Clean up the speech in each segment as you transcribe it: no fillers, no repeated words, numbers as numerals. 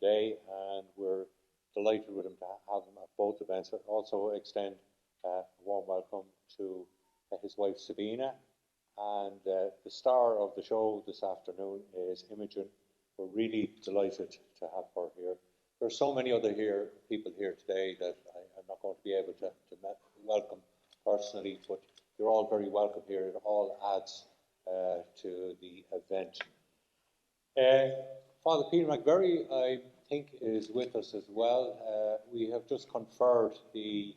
today, and we're delighted with him to have him at both events. I also extend a warm welcome to his wife Sabina, and the star of the show this afternoon is Imogen. We're really delighted to have her here. There are so many other people here today that I'm not going to be able to welcome personally, but you're all very welcome here. It all adds to the event. Father Peter McVerry, I think, is with us as well. We have just conferred the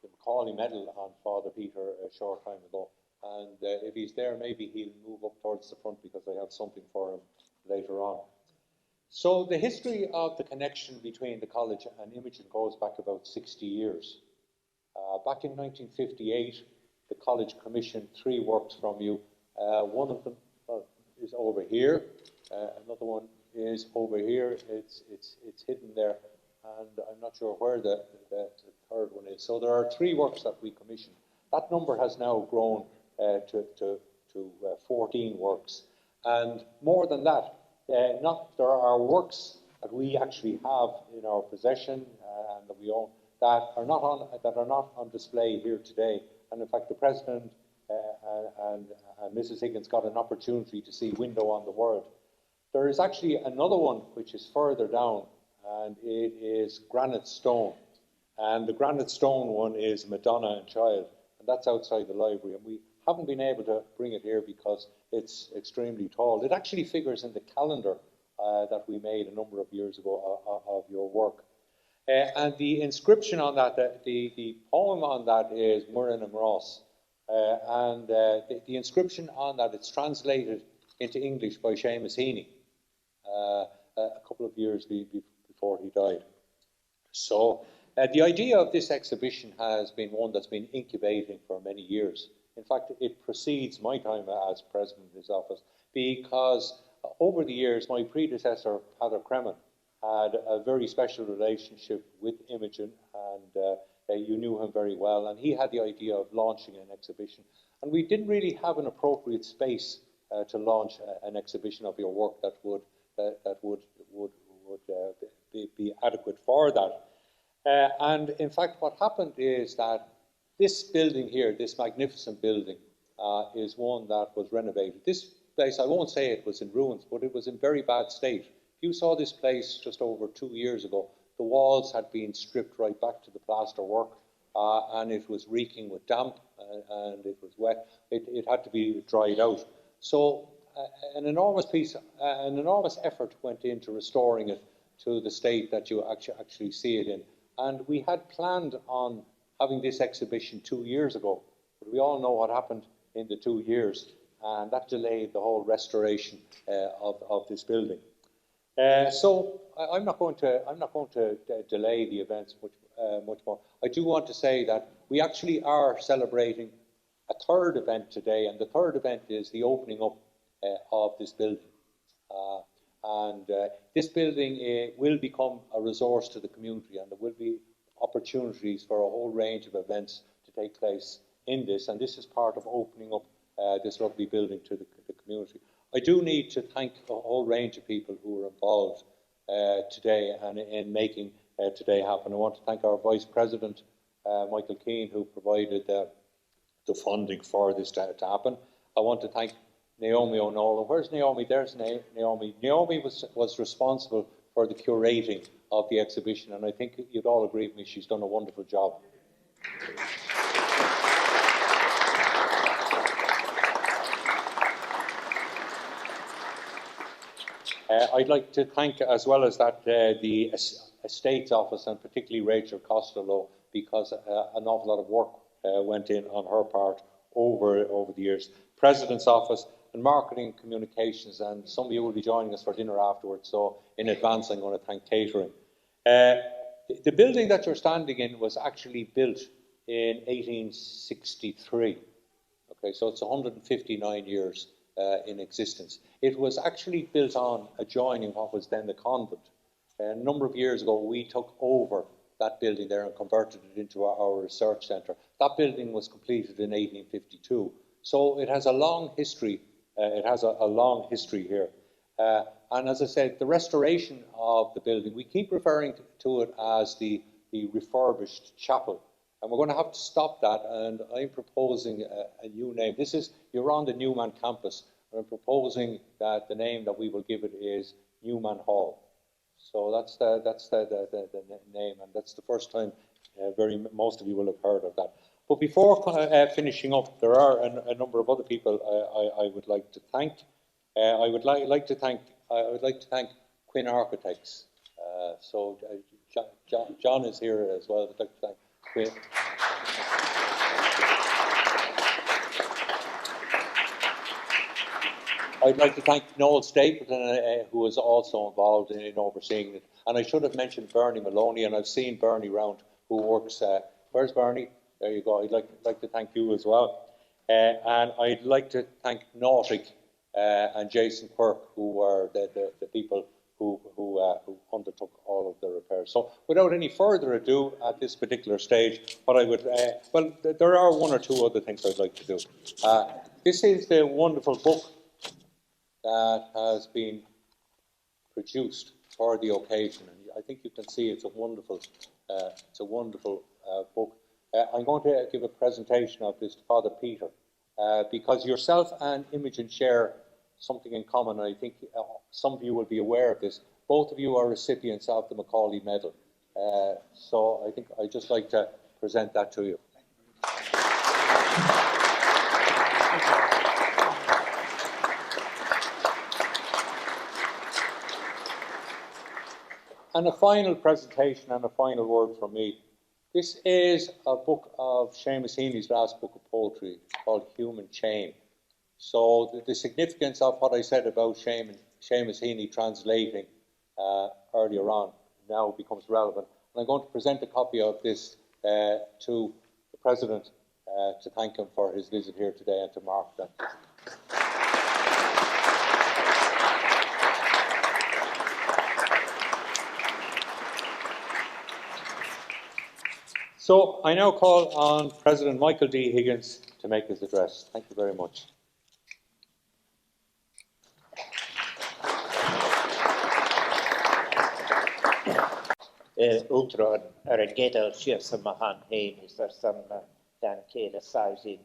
Macaulay Medal on Father Peter a short time ago, and if he's there, maybe he'll move up towards the front because I have something for him later on. So the history of the connection between the college and Imogen goes back about 60 years. Back in 1958, the college commissioned 3 works from you. One of them is over here. Another one is over here. It's hidden there, and I'm not sure where the third one is. So there are 3 works that we commissioned. That number has now grown to 14 works, and more than that. There are works that we actually have in our possession and that we own that are not on display here today. And in fact, the President and Mrs. Higgins got an opportunity to see Window on the World. There is actually another one which is further down, and it is granite stone. And the granite stone one is Madonna and Child, and that's outside the library. And we haven't been able to bring it here because it's extremely tall. It actually figures in the calendar that we made a number of years ago of your work. And the inscription on that, the poem on that is Murren and Ross. And the inscription on that, it's translated into English by Seamus Heaney a couple of years before he died. So the idea of this exhibition has been one that's been incubating for many years. In fact, it precedes my time as president of this office because over the years, my predecessor, Father Kremen, had a very special relationship with Imogen, and you knew him very well, and he had the idea of launching an exhibition. And we didn't really have an appropriate space to launch an exhibition of your work that would be adequate for that. And in fact, what happened is that this building here, this magnificent building, is one that was renovated. This place, I won't say it was in ruins, but it was in very bad state. If you saw this place just over 2 years ago, the walls had been stripped right back to the plaster work, and it was reeking with damp, and it was wet. It had to be dried out. So an enormous effort went into restoring it to the state that you actually see it in. And we had planned on having this exhibition 2 years ago, but we all know what happened in the 2 years, and that delayed the whole restoration of this building. So I'm not going to delay the events much more. I do want to say that we actually are celebrating a 3rd event today, and the 3rd event is the opening up of this building. This building will become a resource to the community, and there will be opportunities for a whole range of events to take place in this, and this is part of opening up this lovely building to the community. I do need to thank a whole range of people who were involved today and in making today happen. I want to thank our Vice President, Michael Keane, who provided the funding for this to happen. I want to thank Naomi O'Nolan. Where's Naomi? There's Naomi. Naomi was responsible for the curating of the exhibition, and I think you'd all agree with me, she's done a wonderful job. I'd like to thank, as well as that, the Estates Office, and particularly Rachel Costello, because an awful lot of work went in on her part over the years. President's Office and Marketing Communications, and some of you will be joining us for dinner afterwards, so in advance I'm going to thank catering. The building that you're standing in was actually built in 1863. Okay, so it's 159 years in existence. It was actually built on adjoining what was then the convent. A number of years ago, we took over that building there and converted it into our research centre. That building was completed in 1852. So it has a long history. It has a long history here. And as I said, the restoration of the building, we keep referring to it as the refurbished chapel. And we're going to have to stop that, and I'm proposing a new name. You're on the Newman campus, and I'm proposing that the name that we will give it is Newman Hall. So that's the name, and that's the first time most of you will have heard of that. But before finishing up, there are a number of other people I would like to thank. I would like to thank Quinn Architects. So John is here as well. I'd like to thank Quinn. I'd like to thank Noel Stapleton, who was also involved in overseeing it. And I should have mentioned Bernie Maloney, and I've seen Bernie round, who works. Where's Bernie? There you go. I'd like to thank you as well. And I'd like to thank Nautic and Jason Quirk, who were the people who undertook all of the repairs. So without any further ado at this particular stage, what I would, there are one or two other things I'd like to do. This is the wonderful book that has been produced for the occasion. And I think you can see it's a wonderful book. I'm going to give a presentation of this to Father Peter, because yourself and Imogen share something in common. I think some of you will be aware of this. Both of you are recipients of the Macaulay Medal. So I think I'd just like to present that to you. And a final presentation and a final word from me. This is a book of Seamus Heaney's last book of poetry called Human Chain. So the significance of what I said about Seamus Heaney translating earlier on now becomes relevant. And I'm going to present a copy of this to the President to thank him for his visit here today and to mark that. So I now call on President Michael D Higgins to make his address. Thank you very much. Ultron gedal sias mahan hein is some dan kele sizing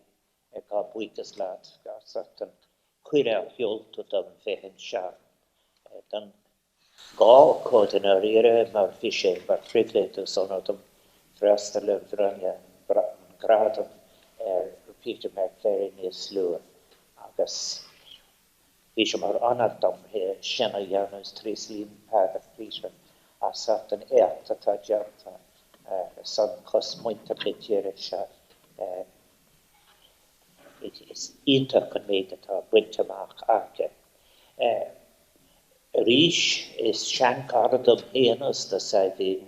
ka buikeslat ga certain quira hjul to them fehen sha dan ga coordinare mar fische mar frikle to sonotum frastele vranja gradum Peter McClary is slew agus fische mar anadam he shena janus trislin path fische a certain at a janta son cos muinta pletiere it is interconnected to wintermark arke Rish is shankardum henus the side in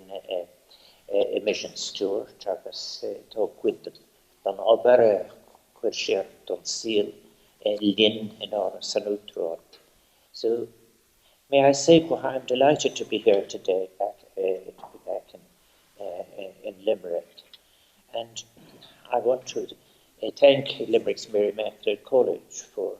Imogen Stuart agus to quitted dan obere quirshir don seal lin in our sanutron. So may I say, I'm delighted to be here today, to be back in Limerick. And I want to thank Limerick's Mary Immaculate College for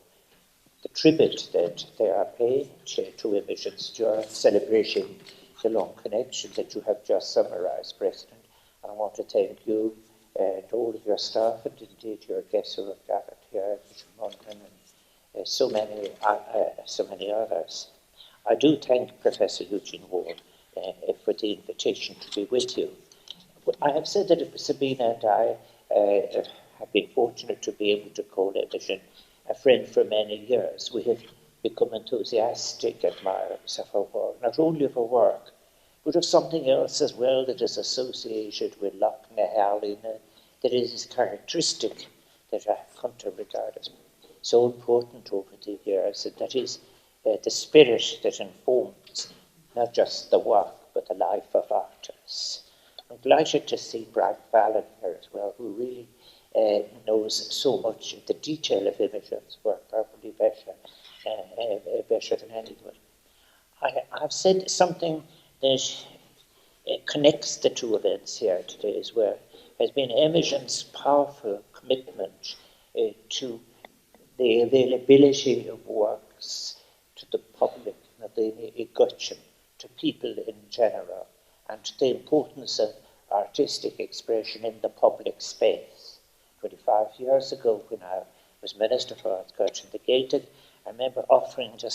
the tribute that they are paying to Imogen Stuart, celebrating the long connection that you have just summarized, President. And I want to thank you and all of your staff, and indeed your guests who have gathered here, and so many others. I do thank Professor Eugene Ward for the invitation to be with you. I have said that Sabina and I have been fortunate to be able to call Imogen a friend for many years. We have become enthusiastic admirers of her work, not only of her work, but of something else as well that is associated with Loch Nahallin, that is characteristic that I've come to regard as so important over the years, and that is the spirit that informs not just the work, but the life of artists. I'm delighted to see Brian Fallon here as well, who really knows so much of the detail of Imogen's work, probably better than anyone. I've said something that connects the two events here today as well, has been Imogen's powerful commitment to the availability of works, to the public, the gutchen, to people in general, and the importance of artistic expression in the public space. 25 years ago, when I was Minister for Arts, Culture and the Gaelic, I remember offering to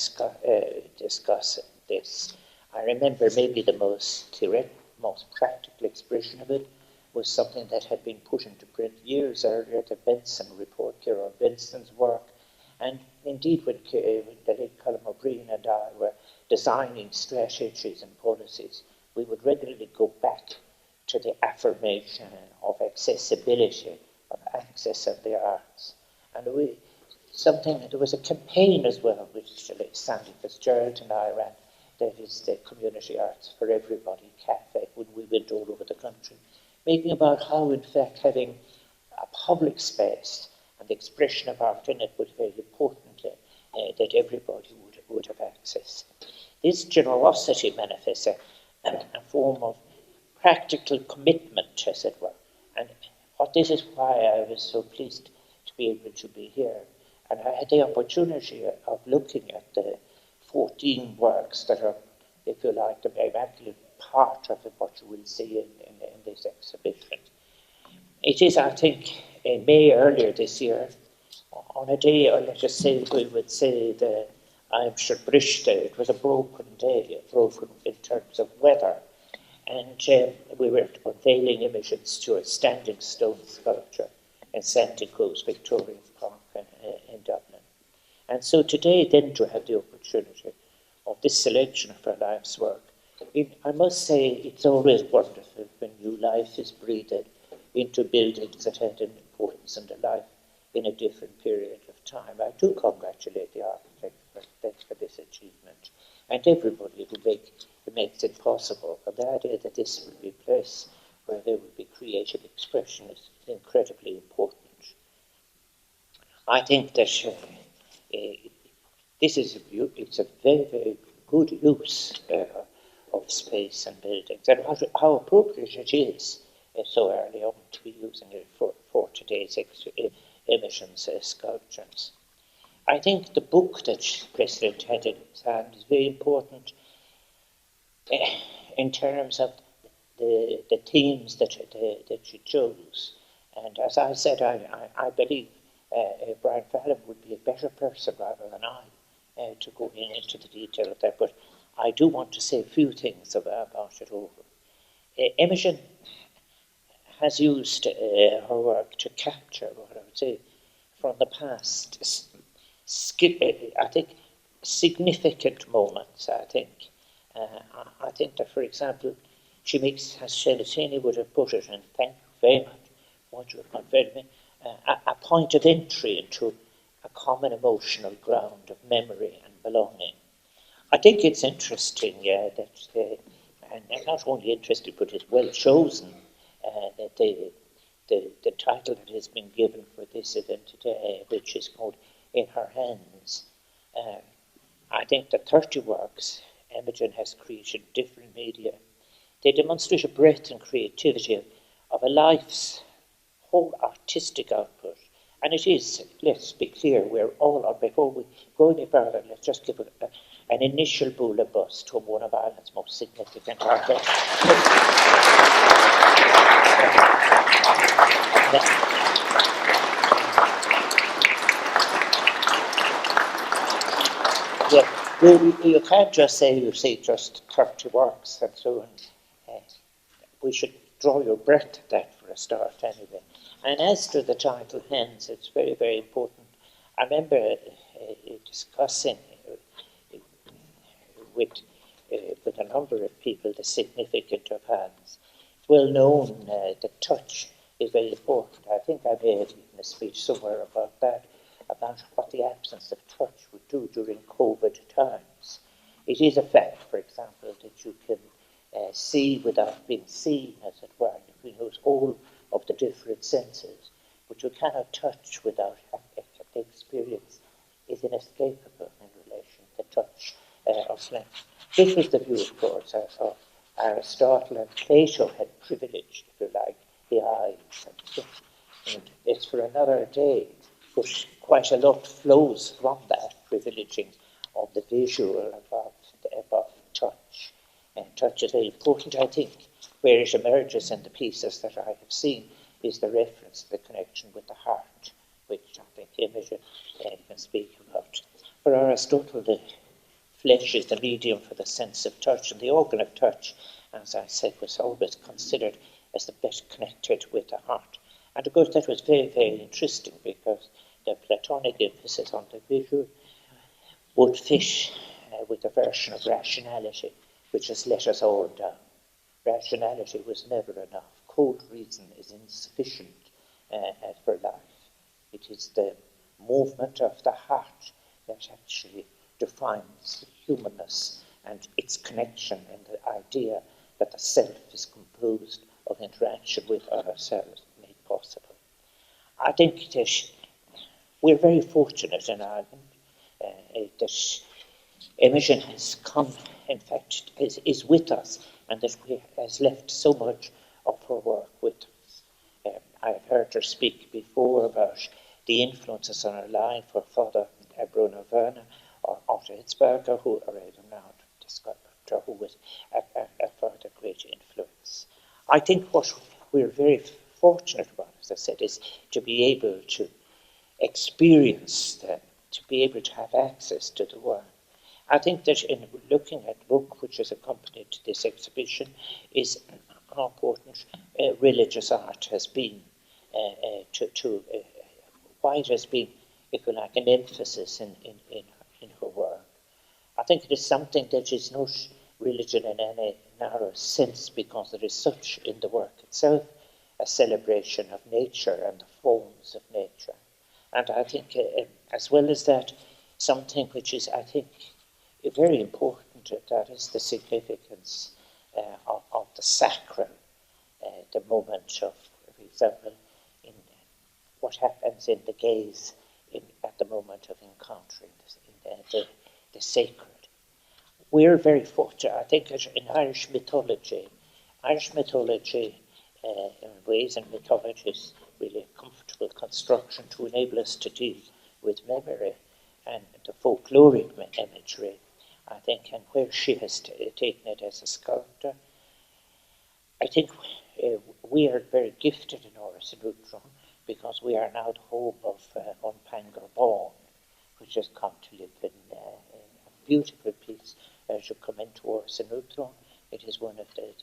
discuss this. I remember maybe the most theoretical, most practical expression of it was something that had been put into print years earlier, the Benson report, Kieran Benson's work. And indeed, when the late Colin O'Brien and I were designing strategies and policies, we would regularly go back to the affirmation of accessibility, of access of the arts. And there was a campaign as well, which Sandy Fitzgerald and I ran, that is the Community Arts for Everybody Cafe, when we went all over the country, making about how, in fact, having a public space and the expression of art in it was very important, that everybody would have access. This generosity manifests a form of practical commitment, as it were. And this is why I was so pleased to be able to be here. And I had the opportunity of looking at the 14 works that are, if you like, the Immaculate part of what you will see in this exhibition. It is, I think, in May earlier this year, on a day, or let us say, we would say I'm sure Brishta, it was a broken day, broken in terms of weather. And we were unveiling Imogen Stuart standing stone sculpture in Santa Cruz, Victoria Park in Dublin. And so today, then, to have the opportunity of this selection of her life's work, I must say it's always wonderful when new life is breathed into buildings that had an importance in their life in a different period of time. I do congratulate the architect for this achievement, and everybody who makes it possible. And the idea that this will be a place where there will be creative expression is incredibly important. I think that this is it's a very, very good use of space and buildings, and how appropriate it is so early on to be using it for today's Imogen's sculptures. I think the book that President had in his hand is very important in terms of the themes that she chose. And as I said, I believe Brian Fallon would be a better person rather than I to go into the detail of that. But I do want to say a few things about it over. Imogen has used her work to capture what I would say from the past, I think, significant moments, I think. I think that, for example, she makes, as Celatini would have put it, and thank you very much, what you have conveyed me, a point of entry into a common emotional ground of memory and belonging. I think it's interesting that, and not only interesting, but it's well chosen, that the title that has been given for this event today, which is called In Her Hands. I think the 30 works Imogen has created different media. They demonstrate a breadth and creativity of a life's whole artistic output. And it is, let's be clear, we're all on, before we go any further, let's just give an initial bullet bust to one of Ireland's most significant artists. You can't just say you see just 30 works and so on. We should draw your breath at that for a start anyway. And as to the title Hands, it's very, very important. I remember discussing with a number of people the significance of hands. It's well known that touch is very important. I think I may have written a speech somewhere about that, about what the absence of touch would do during COVID times. It is a fact, for example, that you can see without being seen, as it were. You can use all of the different senses, but you cannot touch without the experience is inescapable in relation to the touch of life. This was the view, of course, of Aristotle, and Plato had privileged, if you like, the eyes. And it's for another day, but quite a lot flows from that privileging of the visual above touch. Touch is very important, I think. Where it emerges in the pieces that I have seen is the reference, the connection with the heart, which I think Imogen can speak about. For Aristotle, the flesh is the medium for the sense of touch, and the organ of touch, as I said, was always considered as the best connected with the heart. And of course that was very, very interesting, because the Platonic emphasis on the visual would fit with a version of rationality, which has let us all down. Rationality was never enough. Cold reason is insufficient for life. It is the movement of the heart that actually defines humanness and its connection and the idea that the self is composed of interaction with ourselves made possible. I think that we're very fortunate in Ireland that Imogen has come, in fact, is with us, and that has left so much of her work with us. I've heard her speak before about the influences on her life for Father Bruno Werner or Otto Hitzberger, who are renowned sculptor, who was a further great influence. I think what we're very fortunate about, as I said, is to be able to experience them, to be able to have access to the work. I think that in looking at the book which has accompanied this exhibition is how important religious art has been why it has been, if you like, an emphasis in her work. I think it is something that is not religion in any narrow sense, because there is such in the work itself a celebration of nature and the forms of nature. And I think, as well as that, something which is, I think, very important, that is the significance of the sacral, the moment of, for example, in what happens in the gaze at the moment of encountering the sacred. We're very fortunate, I think, in Irish mythology, in ways and mythology is really a comfortable construction to enable us to deal with memory and the folkloric imagery, I think, and where she has taken it as a sculptor. I think we are very gifted in Áras an Uachtaráin, because we are now the home of Unpangar Bón, which has come to live in a beautiful piece. As you come into Áras an Uachtaráin, it is one of the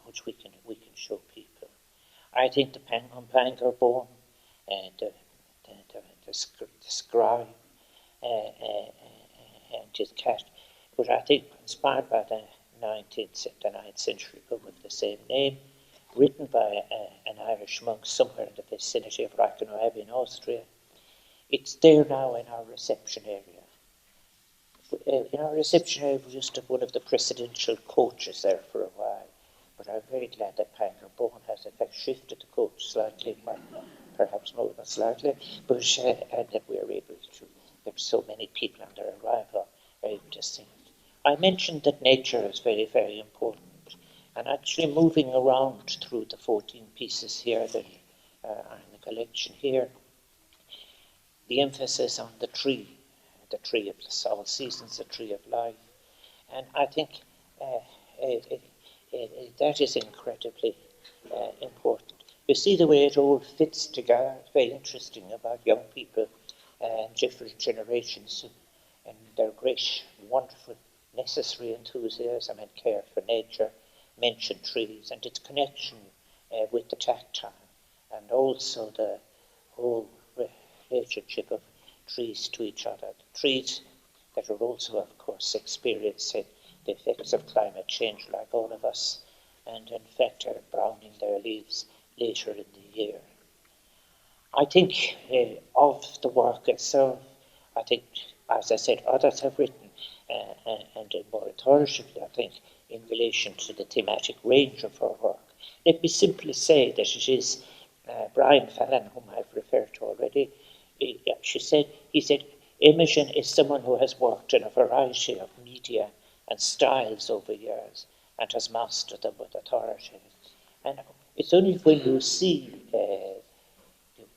which we can show people. I think the Unpangar Bón and the scribe and his cat, but I think inspired by the 9th century book of the same name, written by an Irish monk somewhere in the vicinity of Reichenau Abbey in Austria. It's there now in our reception area. In our reception area, we used to have one of the presidential coaches there for a while, but I'm very glad that Pangar Bón has in fact shifted the coach slightly, perhaps more than slightly, but and that we are able to, there's so many people on their arrival, are able to see it. I mentioned that nature is very, very important. And actually moving around through the 14 pieces here that are in the collection here, the emphasis on the tree of all seasons, the tree of life. And I think that is incredibly important. You see the way it all fits together. It's very interesting about young people and different generations and their great, wonderful, necessary enthusiasm and care for nature. Mention trees and its connection with the tactile, and also the whole relationship of trees to each other. The trees that are also, of course, experiencing the effects of climate change like all of us, and in fact are browning their leaves later in the year. I think of the work itself, I think, as I said, others have written, and more authoritatively, I think, in relation to the thematic range of her work. Let me simply say that it is Brian Fallon, whom I've referred to already. He said, Imogen is someone who has worked in a variety of media and styles over years and has mastered them with authority. And it's only when you see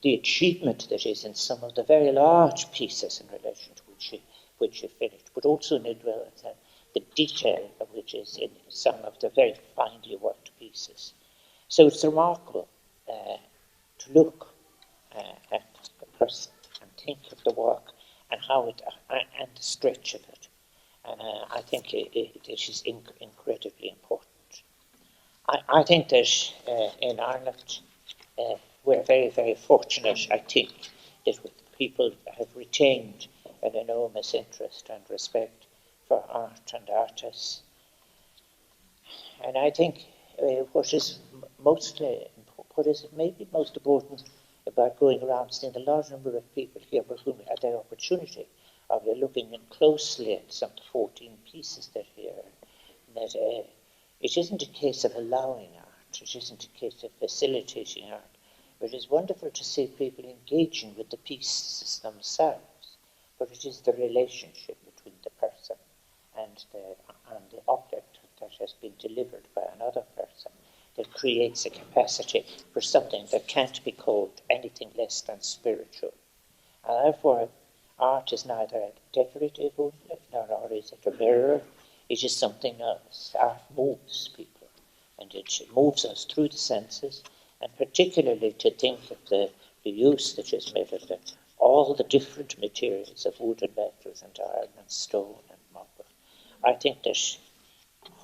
the achievement that is in some of the very large pieces in relation to which she which he finished, but also in the detail of which is in some of the very finely worked pieces. So it's remarkable to look at the person and think of the work and how it and the stretch of it. I think it is incredibly important. I think that in Ireland we're very, very fortunate, I think, that people have retained an enormous interest and respect for art and artists. And I think what is maybe most important about going around seeing the large number of people here for whom had the opportunity of looking in closely at some 14 pieces that are here, that it isn't a case of allowing art, it isn't a case of facilitating art, but it is wonderful to see people engaging with the pieces themselves, but it is the relationship between the person and the object that has been delivered by another person that creates a capacity for something that can't be called anything less than spiritual. And therefore, art is neither decorative only, nor is it a mirror. It is something else. Art moves people, and it moves us through the senses, and particularly to think of the use that is made of all the different materials of wood and metals and iron and stone and marble. I think that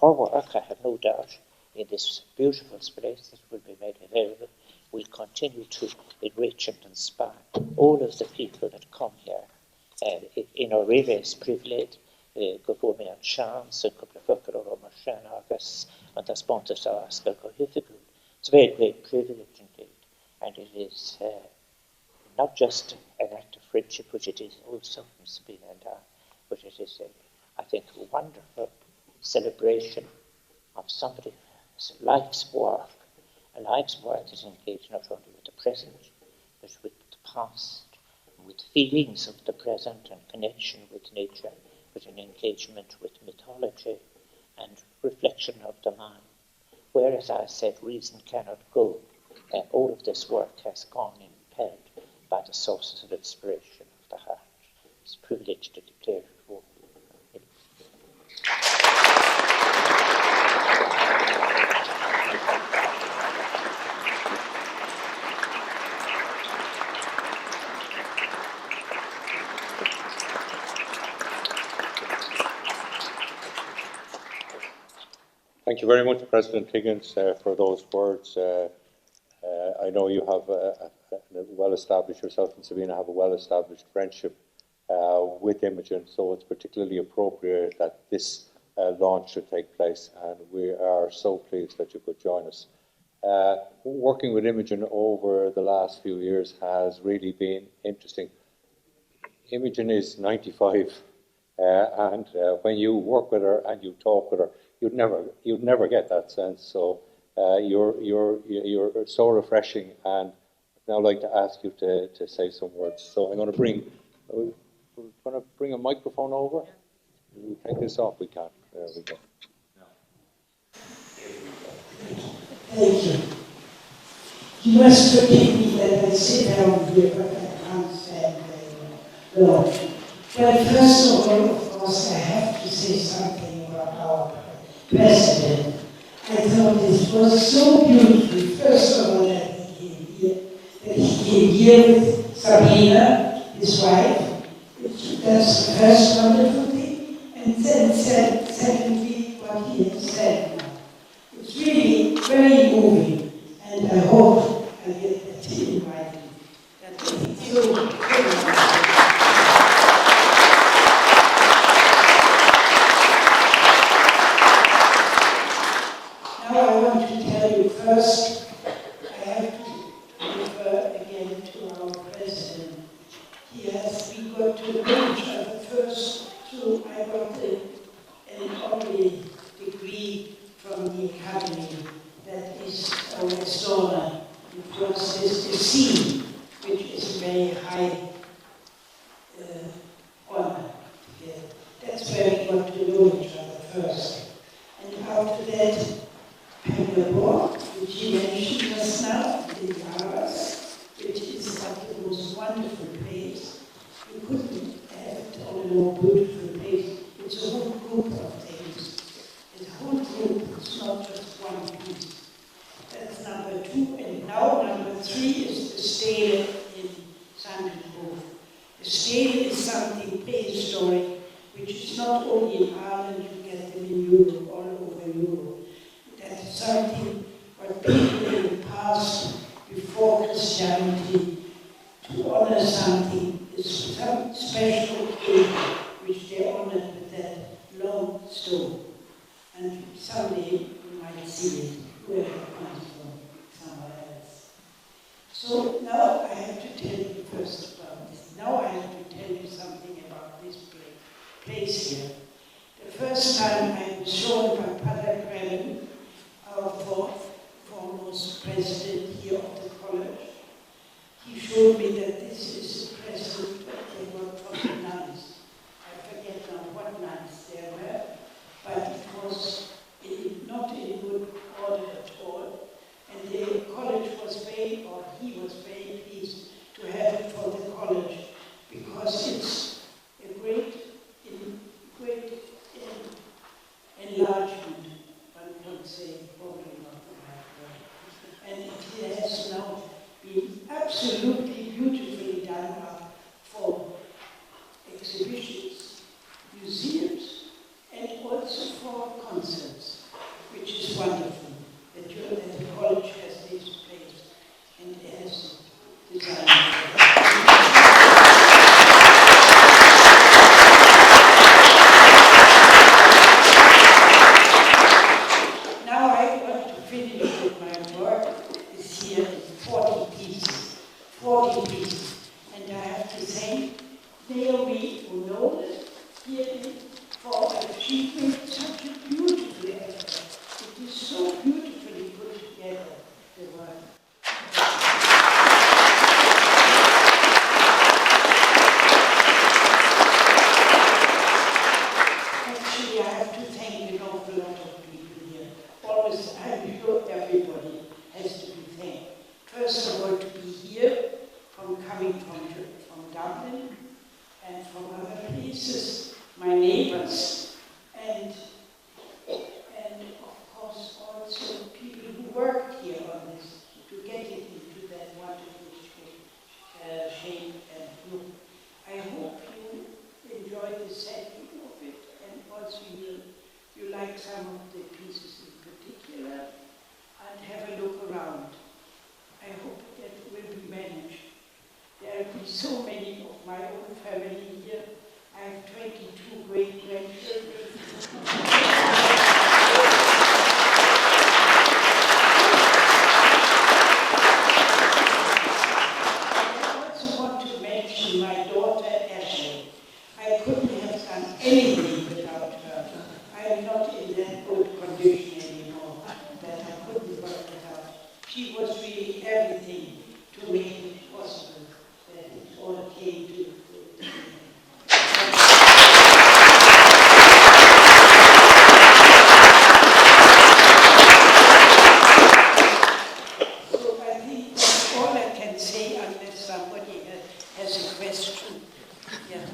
her work, I have no doubt, in this beautiful space that will be made available, will continue to enrich and inspire all of the people that come here. In our various privilege, go for me on chance, and couple of fucker or Martian August, and the sponsors are asking go here. It's a very great privilege indeed, and it is not just an act of friendship, which it is also from Sabina and I, but it is, I think, a wonderful celebration of somebody's life's work, a life's work that is engaged not only with the present, but with the past, with feelings of the present and connection with nature, with an engagement with mythology and reflection of the mind. Where, as I said, reason cannot go, all of this work has gone impelled by the sources of inspiration of the heart. It's a privilege to declare it for. Thank you very much, President Higgins, for those words. I know you have yourself and Sabina have a well-established friendship with Imogen, so it's particularly appropriate that this launch should take place, and we are so pleased that you could join us. Working with Imogen over the last few years has really been interesting. Imogen is 95, and when you work with her and you talk with her, you'd never get that sense. So you're so refreshing, and I'd now like to ask you to say some words. So I'm going to bring a microphone over. Can we take this off? We can. There we go. Thank you. You must forgive me that I sit down here, but I can't stand very long. But first of all, of course, I have to say something about our president. I thought this was so beautiful, first of all, that he came here with Sabina, his wife. That's the first wonderful thing. And then secondly, what he has said now. It's really very moving, and I hope I get that in my Now I want to tell you first, I have to refer again to our president. We got to know each other first, so I got an honorary degree from the academy, that is our Estona. Of course, there's the C, which is a very high honor. Yeah. That's where we got to know each other first. And after that, Pangapore, which he mentioned just now, in Paris, which is like the most wonderful place. You couldn't have it on a more beautiful place. It's a whole group of things. It's a whole group, it's not just one piece. That's number 2. And now number 3 is the stele in Sandgrove. The stele is something prehistoric, which is not only in Ireland, you get them in Europe, all over Europe. That's something what people in the past, before Christianity, to honor something is some special occasion which they honored with that long stone. And someday you might see it, whoever comes from somewhere else. So now I have to tell you first about this. Now I have to tell you something about this place here. The first time I was shown by Padre Crellen, our foremost president here of the college, he showed me that this is the president that they were from the nuns. I forget now what nuns there were, but it was not in good order at all. And the college was very, or he was very pleased to have it for the college, because it's a great enlargement, one can say, probably not the right word. And it has now been absolutely beautifully done up for exhibitions, museums, and also for concerts, which is wonderful that the college has this place and has designed it. Now I want to finish with my work. Is here in 40 pieces. 40 pieces. And I have to thank Naomi, who knows it, here for achieving such a beautiful effort. It is so beautifully put together, the work. Actually, I have to thank an awful lot of people here. Always, I'm sure everybody has to be thanked. First of all, to be here, coming from Dublin and from other places, my neighbors, and of course also people who worked here on this to get it into that wonderful shape and look. I hope you enjoy the setting of it, and also you like some of the pieces in particular, and have a look around. I hope that will be managed. There will be so many of my own family here. I have 22 great-grandchildren. I also want to mention my daughter, Ashley. I couldn't have done anything without her. I am not in that good condition anymore, that I couldn't work without. She was really everything to make it possible that it all came to So I think that's all I can say, unless somebody has a question. Yeah.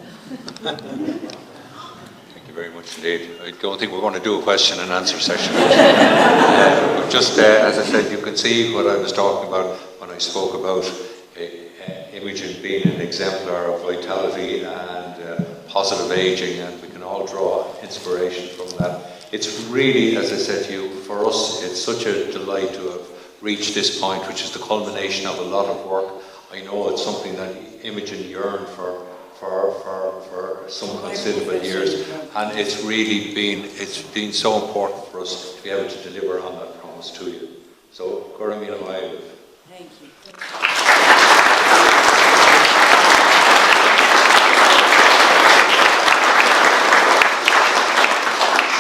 Thank you very much indeed. I don't think we're going to do a question and answer session. Just as I said, you can see what I was talking about when I spoke about Imogen being an exemplar of vitality and positive aging, and we can all draw inspiration from that. It's really, as I said to you, for us, it's such a delight to have reached this point, which is the culmination of a lot of work. I know it's something that Imogen yearned for some considerable years, and it's really been so important for us to be able to deliver on that promise to you. So, Gura Míle Maith. Thank you.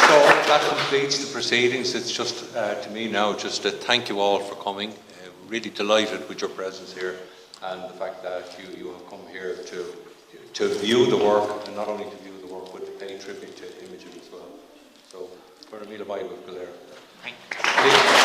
So that completes the proceedings. It's just to me now just to thank you all for coming. Really delighted with your presence here and the fact that you have come here to view the work, and not only to view the work but to pay tribute to Imogen as well. So, Gura Míle Maith, Thank you.